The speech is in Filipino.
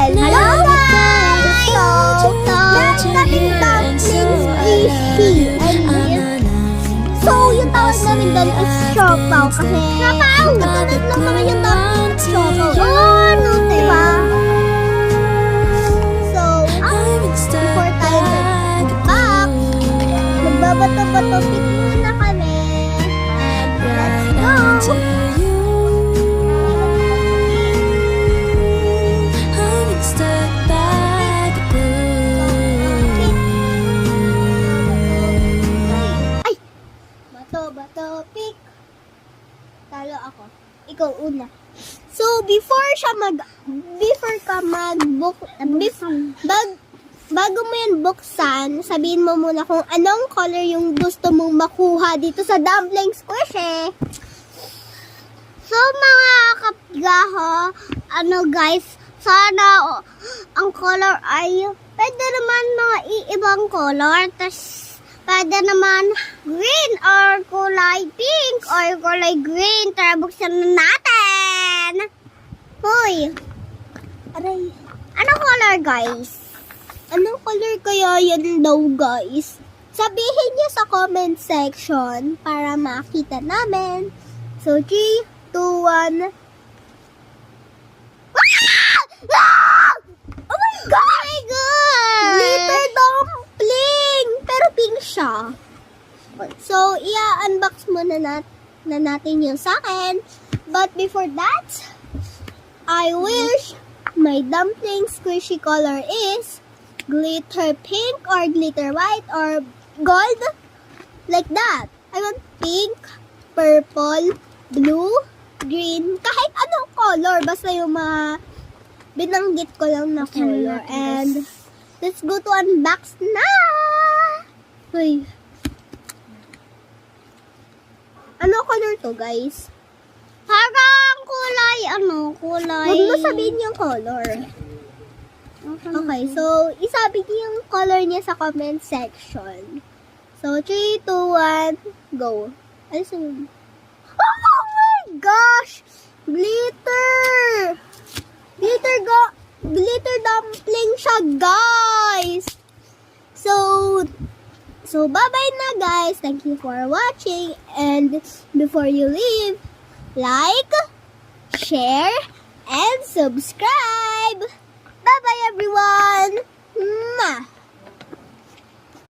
Hello guys! So, namin dumplings easy. So, yung tawag namin doon is siopaw. Kasi, katulad lang naman yung dumplings siopaw. Oh, diba? So, before tayo mag-back, magbabato-bato pick muna kami. And let's go! Bato, pick. Talo ako. Ikaw una. So, before bago mo yan buksan, sabihin mo muna kung anong color yung gusto mong makuha dito sa dumpling squishy. So, mga kapigaho, guys, sana ang color ay pwede naman mga iibang color. Tas pwede naman green or kulay pink or kulay green. Tara, buksan na natin. Hoy. Aray. Anong color, guys? Anong color kaya yan daw, guys? Sabihin niyo sa comment section para makita namin. So, 3, 2, 1. Oh my God! Glitter dumpling! Pero pink siya. So, i-unbox muna natin yung sa akin. But before that, I wish my dumpling squishy color is glitter pink or glitter white or gold. Like that. I want pink, purple, blue, green. Kahit anong color. Basta yung mga binanggit ko lang na color. And let's go to unbox na! Uy. Ano color to, guys? Parang kulay, kulay. Huwag mo sabihin yung color. Okay, so, isabi niyo yung color niya sa comment section. So, 3, 2, 1, go. Ano sa yun? Oh my gosh! Glitter! Glitter dumpling siya, guys! So, bye-bye na, guys. Thank you for watching. And before you leave, like, share, and subscribe. Bye-bye, everyone. Mwah.